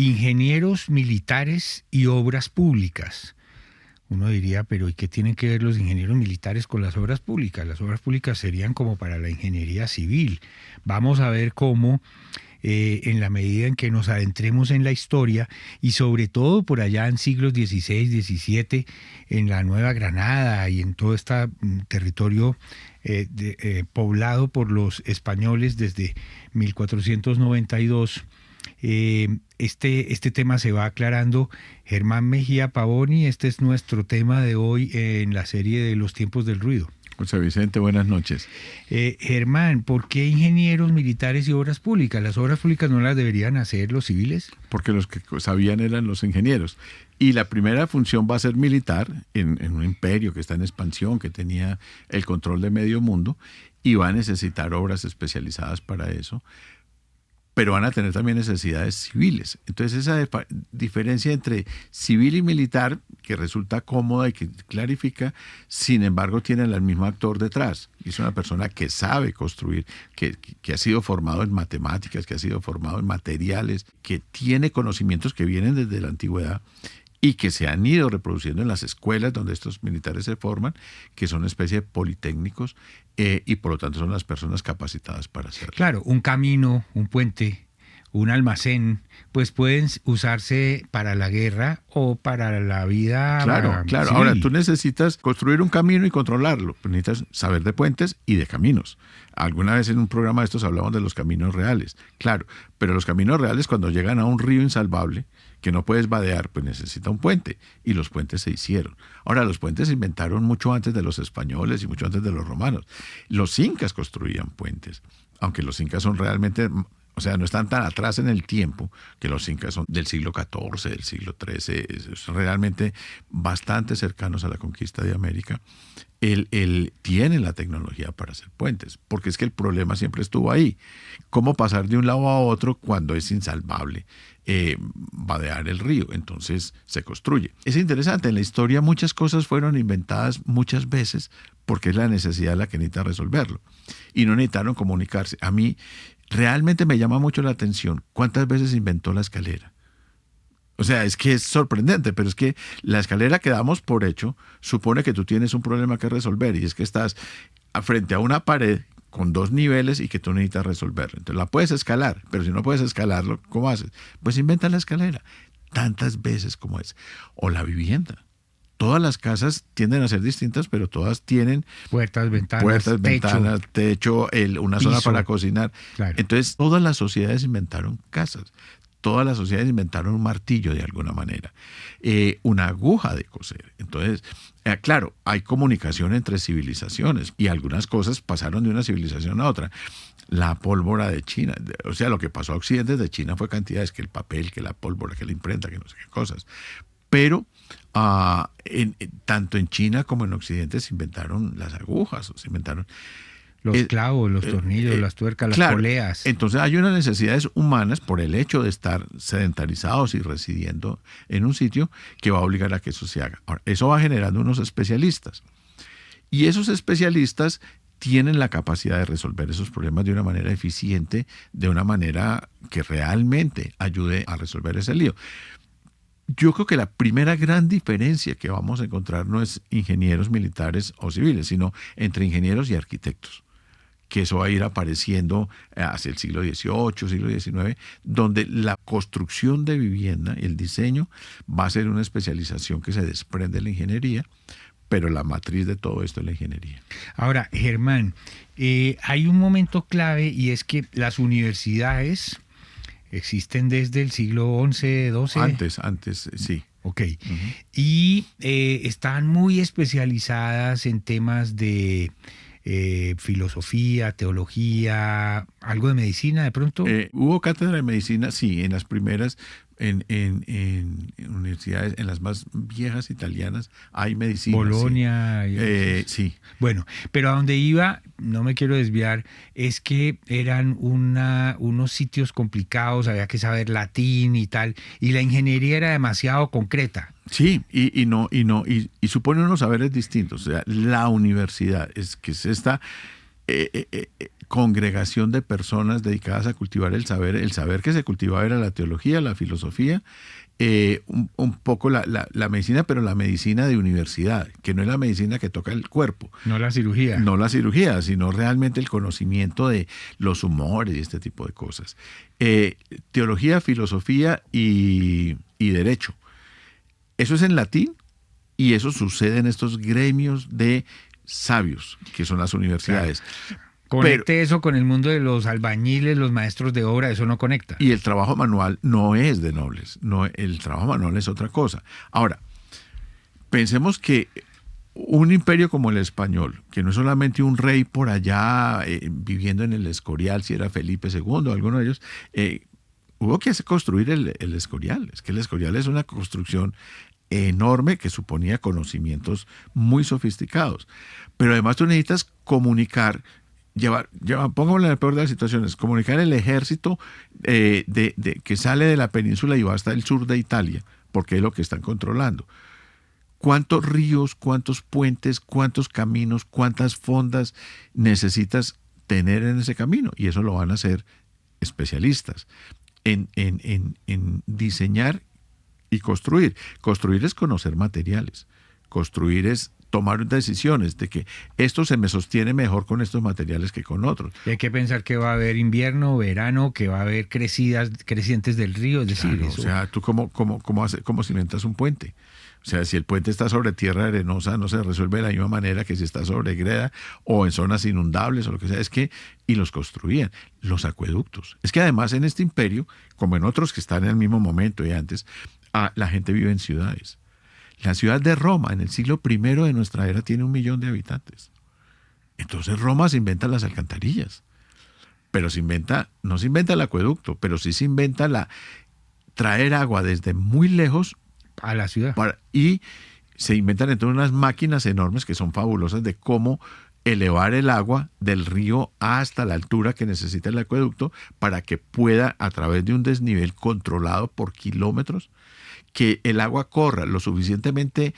ingenieros militares y obras públicas. Uno diría, pero ¿y qué tienen que ver los ingenieros militares con las obras públicas? Las obras públicas serían como para la ingeniería civil. Vamos a ver cómo, en la medida en que nos adentremos en la historia, y sobre todo por allá en siglos XVI, XVII, en la Nueva Granada y en todo este territorio poblado por los españoles desde 1492, este tema se va aclarando. Germán Mejía Pavoni, este es nuestro tema de hoy en la serie de Los Tiempos del Ruido. José Vicente, buenas noches. Germán, ¿por qué ingenieros militares y obras públicas? ¿Las obras públicas no las deberían hacer los civiles? Porque los que sabían eran los ingenieros. Y la primera función va a ser militar en un imperio que está en expansión, que tenía el control de medio mundo, y va a necesitar obras especializadas para eso. Pero van a tener también necesidades civiles. Entonces esa diferencia entre civil y militar, que resulta cómoda y que clarifica, sin embargo tiene el mismo actor detrás. Es una persona que sabe construir, que ha sido formado en matemáticas, que ha sido formado en materiales, que tiene conocimientos que vienen desde la antigüedad y que se han ido reproduciendo en las escuelas donde estos militares se forman, que son una especie de politécnicos, y por lo tanto son las personas capacitadas para hacerlo. Claro, un camino, un puente, un almacén, pues pueden usarse para la guerra o para la vida Claro. civil. Ahora, tú necesitas construir un camino y controlarlo. Pues necesitas saber de puentes y de caminos. Alguna vez en un programa de estos hablamos de los caminos reales. Claro, pero los caminos reales, cuando llegan a un río insalvable que no puedes vadear, pues necesita un puente. Y los puentes se hicieron. Ahora, los puentes se inventaron mucho antes de los españoles y mucho antes de los romanos. Los incas construían puentes, aunque los incas son realmente... O sea, no están tan atrás en el tiempo, que los incas son del siglo XIV, del siglo XIII, son realmente bastante cercanos a la conquista de América. Él tiene la tecnología para hacer puentes, porque es que el problema siempre estuvo ahí. ¿Cómo pasar de un lado a otro cuando es insalvable vadear el río? Entonces se construye. Es interesante, en la historia muchas cosas fueron inventadas muchas veces porque es la necesidad la que necesita resolverlo. Y no necesitaron comunicarse. A mí realmente me llama mucho la atención cuántas veces inventó la escalera. O sea, es que es sorprendente, pero es que la escalera que damos por hecho supone que tú tienes un problema que resolver, y es que estás frente a una pared con dos niveles y que tú necesitas resolverlo. Entonces la puedes escalar, pero si no puedes escalarlo, ¿cómo haces? Pues inventa la escalera tantas veces como es. O la vivienda. Todas las casas tienden a ser distintas, pero todas tienen puertas, ventanas, techo, una piso, zona para cocinar. Claro. Entonces, todas las sociedades inventaron casas. Todas las sociedades inventaron un martillo de alguna manera, una aguja de coser. Entonces, claro, hay comunicación entre civilizaciones y algunas cosas pasaron de una civilización a otra. La pólvora de China, o sea, lo que pasó a Occidente de China fue cantidades, que el papel, que la pólvora, que la imprenta, que no sé qué cosas. Pero tanto en China como en Occidente se inventaron las agujas, se inventaron los clavos, los tornillos, las tuercas, las poleas. Entonces hay unas necesidades humanas por el hecho de estar sedentarizados y residiendo en un sitio que va a obligar a que eso se haga. Ahora, eso va generando unos especialistas. Y esos especialistas tienen la capacidad de resolver esos problemas de una manera eficiente, de una manera que realmente ayude a resolver ese lío. Yo creo que la primera gran diferencia que vamos a encontrar no es ingenieros militares o civiles, sino entre ingenieros y arquitectos, que eso va a ir apareciendo hacia el siglo XVIII, siglo XIX, donde la construcción de vivienda y el diseño va a ser una especialización que se desprende de la ingeniería, pero la matriz de todo esto es la ingeniería. Ahora, Germán, hay un momento clave, y es que las universidades existen desde el siglo XI, XII. Antes, sí. Ok. Y están muy especializadas en temas de filosofía, teología, algo de medicina de pronto. Hubo cátedra de medicina, sí, en las primeras, en universidades, en las más viejas italianas, hay medicina. Bolonia. Sí. Sí. Bueno, pero a donde iba, no me quiero desviar, es que eran unos sitios complicados, había que saber latín y tal, y la ingeniería era demasiado concreta. Sí, y supone unos saberes distintos. O sea, la universidad es esta congregación de personas dedicadas a cultivar el saber que se cultivaba era la teología, la filosofía, un poco la medicina, pero la medicina de universidad, que no es la medicina que toca el cuerpo. No la cirugía. No la cirugía, sino realmente el conocimiento de los humores y este tipo de cosas. Teología, filosofía y derecho. Eso es en latín y eso sucede en estos gremios de sabios, que son las universidades. Claro. Conecte eso con el mundo de los albañiles, los maestros de obra, eso no conecta. Y el trabajo manual no es de nobles, no, el trabajo manual es otra cosa. Ahora, pensemos que un imperio como el español, que no es solamente un rey por allá viviendo en el Escorial, si era Felipe II, alguno de ellos, hubo que construir el Escorial. Es que el Escorial es una construcción enorme que suponía conocimientos muy sofisticados. Pero además tú necesitas comunicar, pongámoslo en el peor de las situaciones, comunicar el ejército que sale de la península y va hasta el sur de Italia, porque es lo que están controlando. ¿Cuántos ríos, cuántos puentes, cuántos caminos, cuántas fondas necesitas tener en ese camino? Y eso lo van a hacer especialistas en diseñar y construir. Construir es conocer materiales. Construir es tomar decisiones de que esto se me sostiene mejor con estos materiales que con otros. Y hay que pensar que va a haber invierno, verano, que va a haber crecientes del río, es decir, claro, eso. O sea, ¿tú cómo cimentas un puente? O sea, si el puente está sobre tierra arenosa, no se resuelve de la misma manera que si está sobre greda o en zonas inundables o lo que sea. Y los construían, los acueductos. Es que además en este imperio, como en otros que están en el mismo momento y antes, la gente vive en ciudades. La ciudad de Roma, en el siglo I de nuestra era, tiene 1 millón de habitantes. Entonces Roma se inventa las alcantarillas. Pero no se inventa el acueducto, pero sí se inventa traer agua desde muy lejos a la ciudad. Y se inventan entonces unas máquinas enormes que son fabulosas de cómo elevar el agua del río hasta la altura que necesita el acueducto para que pueda, a través de un desnivel controlado por kilómetros, que el agua corra lo suficientemente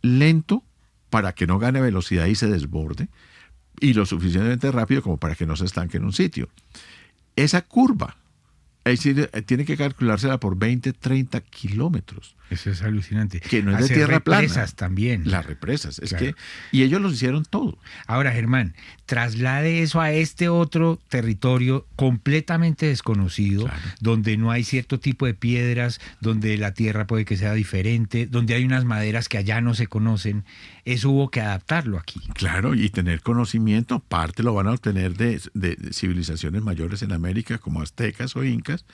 lento para que no gane velocidad y se desborde, y lo suficientemente rápido como para que no se estanque en un sitio. Esa curva tiene que calculársela por 20, 30 kilómetros. Eso es alucinante. Que no es de tierra plana. Las represas también. Las represas. Claro. Y ellos lo hicieron todo. Ahora, Germán, traslade eso a este otro territorio completamente desconocido, claro, donde no hay cierto tipo de piedras, donde la tierra puede que sea diferente, donde hay unas maderas que allá no se conocen. Eso hubo que adaptarlo aquí. Claro, y tener conocimiento, parte lo van a obtener de civilizaciones mayores en América, como aztecas o incas,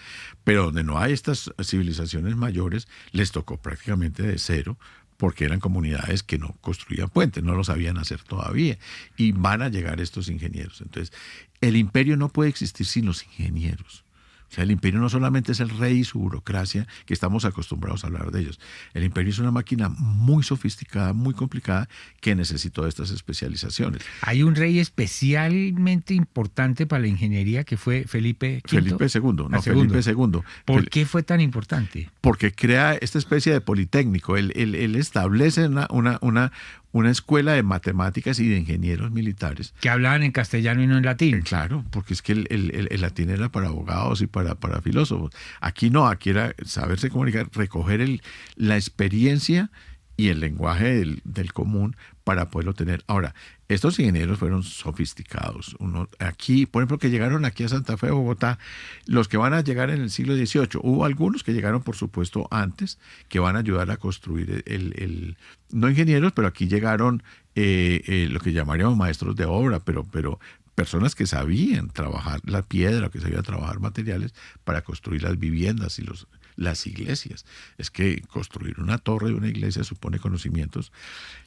pero donde no hay estas civilizaciones mayores, les tocó prácticamente de cero, porque eran comunidades que no construían puentes, no lo sabían hacer todavía, y van a llegar estos ingenieros. Entonces, el imperio no puede existir sin los ingenieros. O sea, el imperio no solamente es el rey y su burocracia, que estamos acostumbrados a hablar de ellos. El imperio es una máquina muy sofisticada, muy complicada, que necesitó de estas especializaciones. Hay un rey especialmente importante para la ingeniería que fue Felipe V. Felipe II. ¿Por qué fue tan importante? Porque crea esta especie de politécnico. Él establece una escuela de matemáticas y de ingenieros militares. Que hablaban en castellano y no en latín. Claro, porque es que el latín era para abogados y para filósofos. Aquí no, aquí era saberse comunicar, recoger la experiencia y el lenguaje del común para poderlo tener. Ahora, estos ingenieros fueron sofisticados. Aquí, por ejemplo, que llegaron aquí a Santa Fe, Bogotá, los que van a llegar en el siglo XVIII. Hubo algunos que llegaron, por supuesto, antes, que van a ayudar a construir no ingenieros, pero aquí llegaron lo que llamaríamos maestros de obra, pero personas que sabían trabajar la piedra, que sabían trabajar materiales para construir las viviendas y las iglesias. Es que construir una torre de una iglesia supone conocimientos.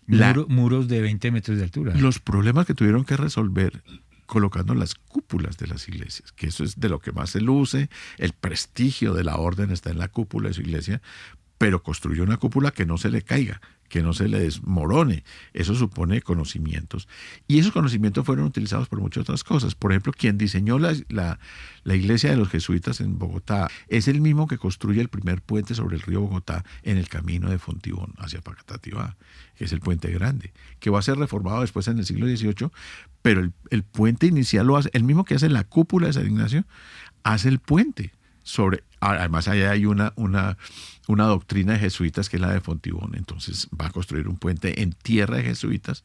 Muros de 20 metros de altura. Los problemas que tuvieron que resolver colocando las cúpulas de las iglesias, que eso es de lo que más se luce, el prestigio de la orden está en la cúpula de su iglesia, pero construyó una cúpula que no se le caiga, que no se le desmorone. Eso supone conocimientos. Y esos conocimientos fueron utilizados por muchas otras cosas. Por ejemplo, quien diseñó la iglesia de los jesuitas en Bogotá es el mismo que construye el primer puente sobre el río Bogotá en el camino de Fontibón hacia Pacatativá, que es el puente grande, que va a ser reformado después en el siglo XVIII, pero el puente inicial lo hace, el mismo que hace la cúpula de San Ignacio, hace el puente sobre. Además, allá hay una doctrina de jesuitas que es la de Fontibón. Entonces va a construir un puente en tierra de jesuitas,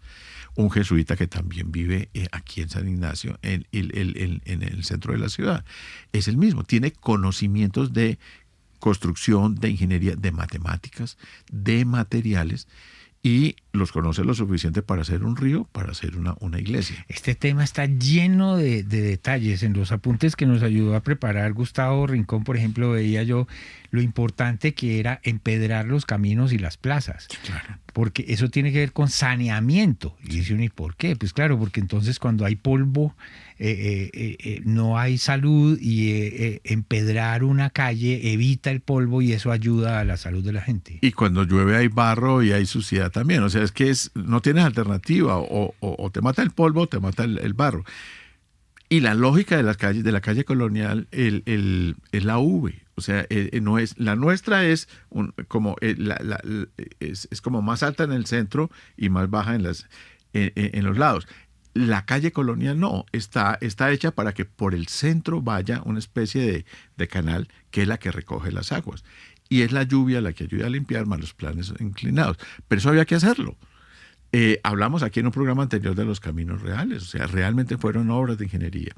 un jesuita que también vive aquí en San Ignacio, en el centro de la ciudad. Es el mismo, tiene conocimientos de construcción, de ingeniería, de matemáticas, de materiales, y los conoce lo suficiente para hacer un río, para hacer una iglesia. Este tema está lleno de detalles. En los apuntes que nos ayudó a preparar Gustavo Rincón, por ejemplo, veía yo lo importante que era empedrar los caminos y las plazas. Claro. Porque eso tiene que ver con saneamiento. Y dice uno, ¿y por qué? Pues claro, porque entonces cuando hay polvo, no hay salud, y empedrar una calle evita el polvo y eso ayuda a la salud de la gente. Y cuando llueve hay barro y hay suciedad también. O sea, es que no tienes alternativa. O te mata el polvo o te mata el barro. Y la lógica de las calles, de la calle colonial, es la V. O sea, no es, la nuestra es como más alta en el centro y más baja en los lados. La calle colonial no, está hecha para que por el centro vaya una especie de canal que es la que recoge las aguas. Y es la lluvia la que ayuda a limpiar más los planes inclinados. Pero eso había que hacerlo. Hablamos aquí en un programa anterior de los caminos reales, o sea, realmente fueron obras de ingeniería.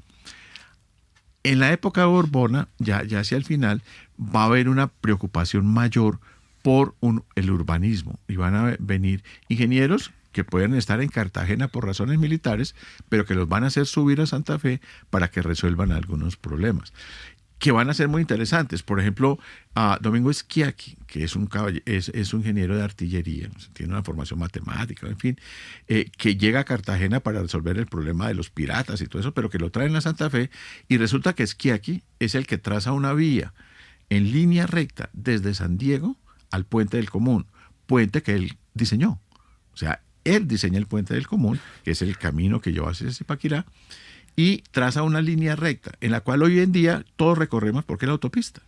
En la época borbona, ya hacia el final, va a haber una preocupación mayor por el urbanismo, y van a venir ingenieros que pueden estar en Cartagena por razones militares, pero que los van a hacer subir a Santa Fe para que resuelvan algunos problemas, que van a ser muy interesantes. Por ejemplo, Domingo Schiacchi, que es un ingeniero de artillería, tiene una formación matemática, en fin, que llega a Cartagena para resolver el problema de los piratas y todo eso, pero que lo traen a Santa Fe, y resulta que Schiacchi es el que traza una vía en línea recta desde San Diego al Puente del Común, puente que él diseñó. O sea, él diseña el Puente del Común, que es el camino que lleva hacia Zipaquirá, y traza una línea recta, en la cual hoy en día todos recorremos, porque es la autopista.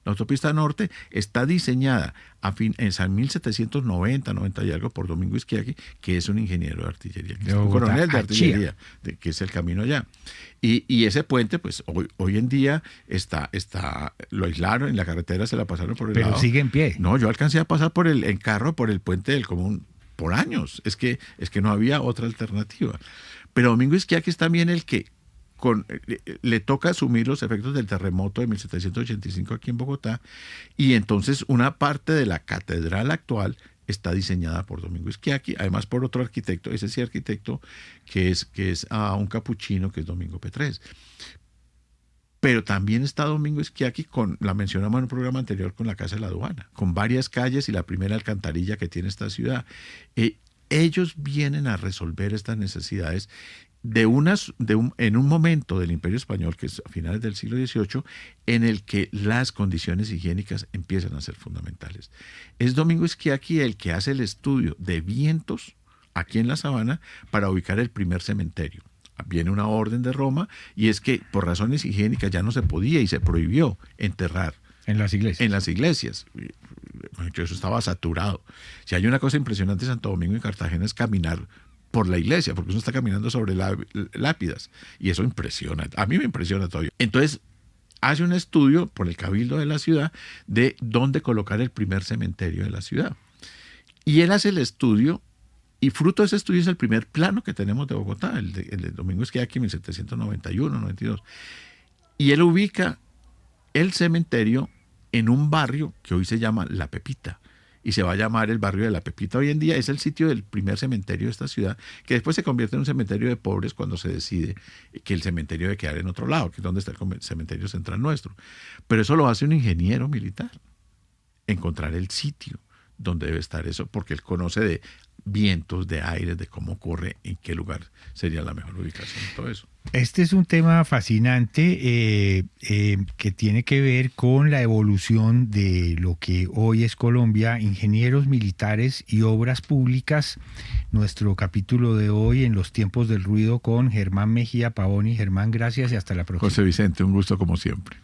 La autopista norte está diseñada en 1790, 90 y algo, por Domingo Schiacchi, que es un ingeniero de artillería, que es un coronel de artillería, que es el camino allá. Y ese puente, pues hoy en día lo aislaron, en la carretera se la pasaron por el lado. Pero sigue en pie. No, yo alcancé a pasar en carro por el Puente del Común por años. Es que no había otra alternativa. Pero Domingo Schiacchi es también el que le toca asumir los efectos del terremoto de 1785 aquí en Bogotá, y entonces una parte de la catedral actual está diseñada por Domingo Schiacchi, además por otro arquitecto, ese sí arquitecto que es un capuchino, que es Domingo Petrés. Pero también está Domingo Schiacchi, la mencionamos en un programa anterior, con la Casa de la Aduana, con varias calles y la primera alcantarilla que tiene esta ciudad. Ellos vienen a resolver estas necesidades en un momento del Imperio Español, que es a finales del siglo XVIII, en el que las condiciones higiénicas empiezan a ser fundamentales. Es Domingo Schiacchi el que hace el estudio de vientos aquí en la Sabana para ubicar el primer cementerio. Viene una orden de Roma, y es que por razones higiénicas ya no se podía y se prohibió enterrar en las iglesias. Eso estaba saturado. Si hay una cosa impresionante en Santo Domingo y Cartagena, es caminar por la iglesia, porque uno está caminando sobre lápidas, y eso impresiona. A mí me impresiona todavía. Entonces, hace un estudio por el Cabildo de la ciudad de dónde colocar el primer cementerio de la ciudad. Y él hace el estudio, y fruto de ese estudio es el primer plano que tenemos de Bogotá, el de Domingo Schiacchi, 1791, 92. Y él ubica el cementerio en un barrio que hoy se llama La Pepita, y se va a llamar el barrio de La Pepita. Hoy en día es el sitio del primer cementerio de esta ciudad, que después se convierte en un cementerio de pobres cuando se decide que el cementerio debe quedar en otro lado, que es donde está el cementerio central nuestro. Pero eso lo hace un ingeniero militar, encontrar el sitio donde debe estar eso, porque él conoce de vientos, de aire, de cómo corre, en qué lugar sería la mejor ubicación, todo eso. Este es un tema fascinante que tiene que ver con la evolución de lo que hoy es Colombia, ingenieros militares y obras públicas. Nuestro capítulo de hoy en los tiempos del ruido con Germán Mejía Pavoni. Germán, gracias y hasta la próxima. José Vicente, un gusto como siempre.